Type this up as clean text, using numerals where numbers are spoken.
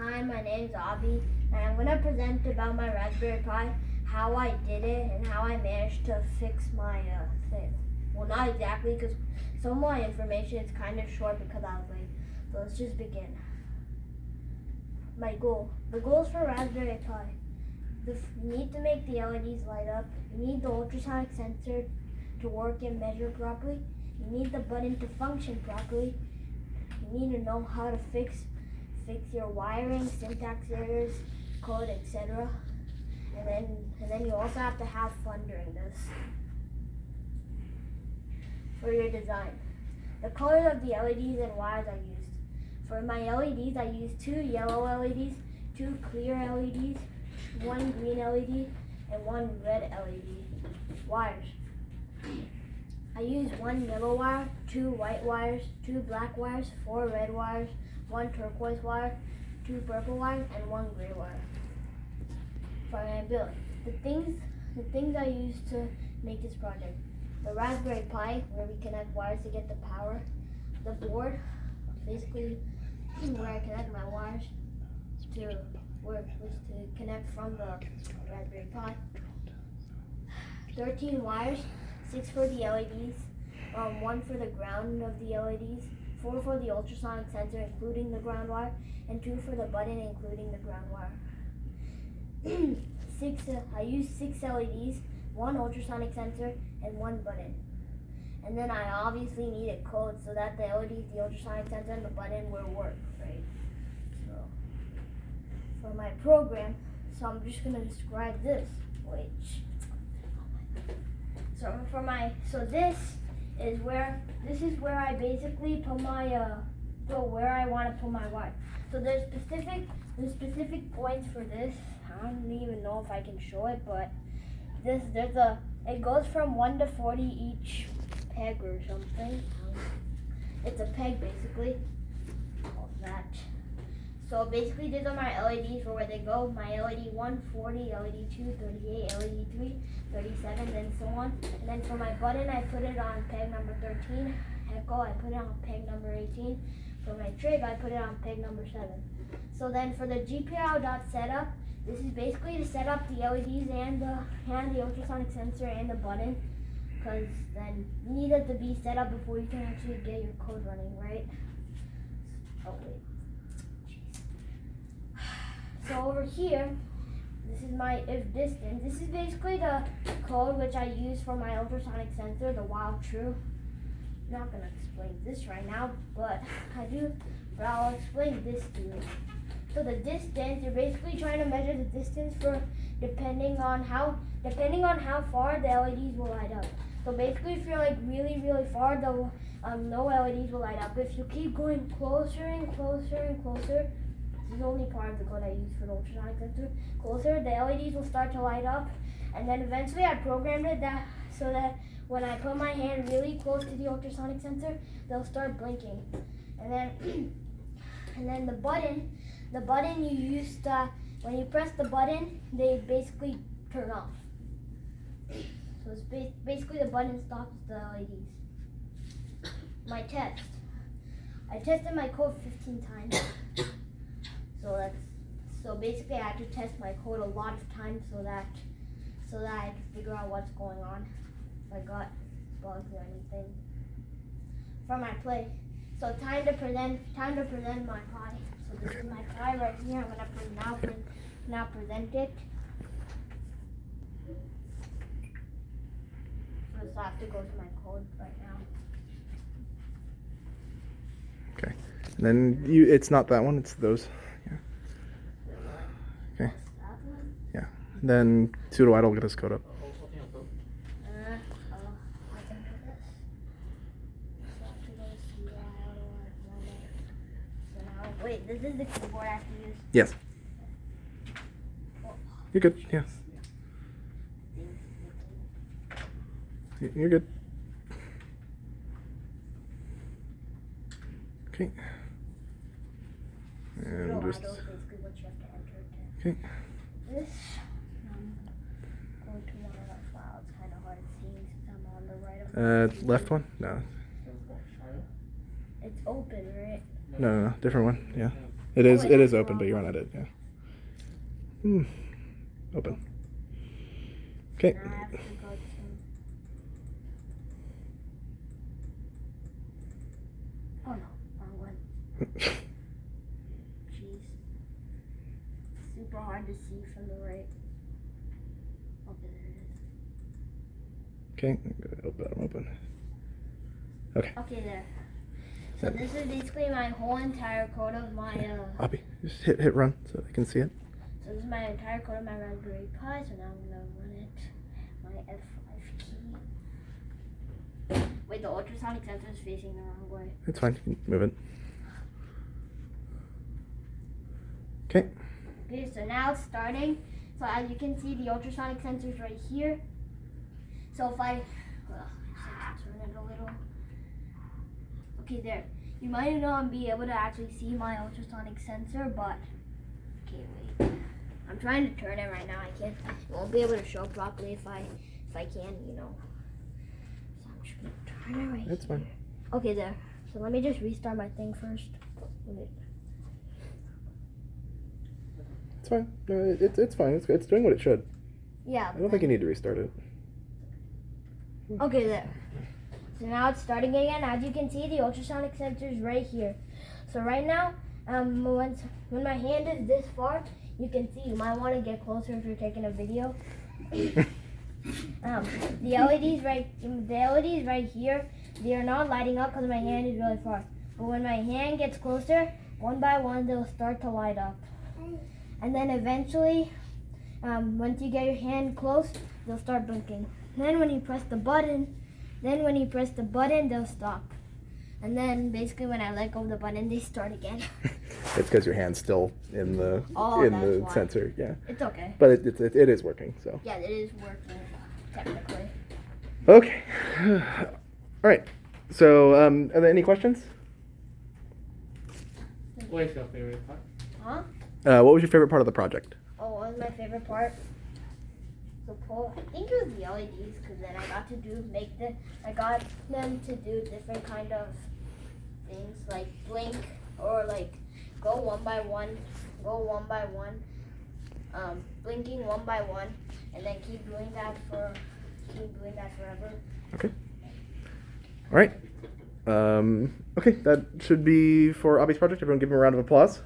Hi, my name's Abhi, and I'm going to present about my Raspberry Pi, how I did it, and how I managed to fix my thing. Well, not exactly, because some of my information is kind of short because I was late. So let's just begin. My goal. The goals for Raspberry Pi. You need to make the LEDs light up. You need the ultrasonic sensor to work and measure properly. You need the button to function properly. You need to know how to fix your wiring, syntax errors, code, etc. And then you also have to have fun during this. For your design, the colors of the LEDs and wires I used. For my LEDs, I used 2 yellow LEDs, 2 clear LEDs, 1 green LED, and 1 red LED. Wires. I used 1 yellow wire, 2 white wires, 2 black wires, 4 red wires, 1 turquoise wire, 2 purple wires, and 1 gray wire. For my build, the things I used to make this project: the Raspberry Pi, where we connect wires to get the power; the board, basically where I connect my wires to connect from the Raspberry Pi. 13 wires, 6 for the LEDs, 1 for the ground of the LEDs, 4 for the ultrasonic sensor including the ground wire, and 2 for the button including the ground wire. I used 6 LEDs, 1 ultrasonic sensor, and 1 button. And then I obviously needed code so that the LEDs, the ultrasonic sensor, and the button will work, right? So for my program, I'm just gonna describe this, this is where I basically put my where I want to put my wire. So there's specific points for this. I don't even know if I can show it, but it goes from 1 to 40 each peg or something. It's a peg basically. All that. So basically these are my LEDs for where they go. My LED 1, 40, LED 2, 38, LED 3, 37, and so on. And then for my button, I put it on peg number 13. Echo, I put it on peg number 18. For my trig, I put it on peg number 7. So then for the GPIO.setup, this is basically to set up the LEDs and the ultrasonic sensor and the button, because then you need it to be set up before you can actually get your code running, right? Oh wait. So over here, this is my if distance. This is basically the code which I use for my ultrasonic sensor, the while true. I'm not gonna explain this right now, but I'll explain this to you. So the distance, you're basically trying to measure the distance for depending on how far the LEDs will light up. So basically, if you're like really far, no LEDs will light up. If you keep going closer and closer and closer, this is only part of the code I use for the ultrasonic sensor. Closer, the LEDs will start to light up, and then eventually I programmed it so that when I put my hand really close to the ultrasonic sensor, they'll start blinking. And then the button you use when you press the button, they basically turn off. So it's basically the button stops the LEDs. My test. I tested my code 15 times. So basically I had to test my code a lot of times so that I could figure out what's going on, if I got bugs or anything. For my play. So time to present my Pi. So this is my Pi right here. I'm gonna now present it. So I have to go to my code right now. Okay. And then it's not that one, it's those. Yeah. Okay. Yeah. And then sudo idle will get us code up. Wait, this is the keyboard I have to use? Yes. You're good, yeah. You're good. Okay. And just... Okay. This, going to one of our files, kind of hard to see since I'm on the right of left one? No. It's open, right? No, different one, yeah. It is. wait, It that's is the open, wrong but you're one. unedited. Yeah. Open. Okay. Now I have to go to. Oh no, wrong one. Jeez. Super hard to see from the right. Okay, there it is. Okay. I'm open. Okay. Okay, there. So this is basically my whole entire code of my Abhi, just hit run so they can see it. So this is my entire code of my Raspberry Pi. So now I'm gonna run it. My F5 key. Wait, the ultrasonic sensor is facing the wrong way. It's fine. You can move it. Okay. Okay, so now it's starting. So as you can see, the ultrasonic sensor is right here. So if I just have to turn it a little. Okay, there. You might not be able to actually see my ultrasonic sensor, but okay, wait. I'm trying to turn it right now. I can't. I won't be able to show properly if I can, you know. So I'm just gonna turn it right. That's fine. Okay, there. So let me just restart my thing first. Wait. It's fine. No, it's fine. It's doing what it should. Yeah. I don't think you need to restart it. Okay, there. So now it's starting again. As you can see, the ultrasonic sensor is right here. So right now, when my hand is this far, you can see. You might want to get closer if you're taking a video. The LEDs right here. They are not lighting up because my hand is really far. But when my hand gets closer, one by one, they'll start to light up. And then eventually, once you get your hand close, they'll start blinking. Then when you press the button, they'll stop. And then basically when I let go of the button, they start again. It's because your hand's still in the Oh, in that's the why. sensor. Yeah. It's okay. But it is working. So. Yeah, it is working technically. Okay. All right. So are there any questions? What is your favorite part? Huh? What was your favorite part of the project? Oh, what was my favorite part? So I think it was the LEDs, because then I got them to do different kind of things like blink or like go one by one, blinking one by one, and then keep doing that forever. Okay. All right. Okay, that should be for Abhi's project. Everyone give him a round of applause.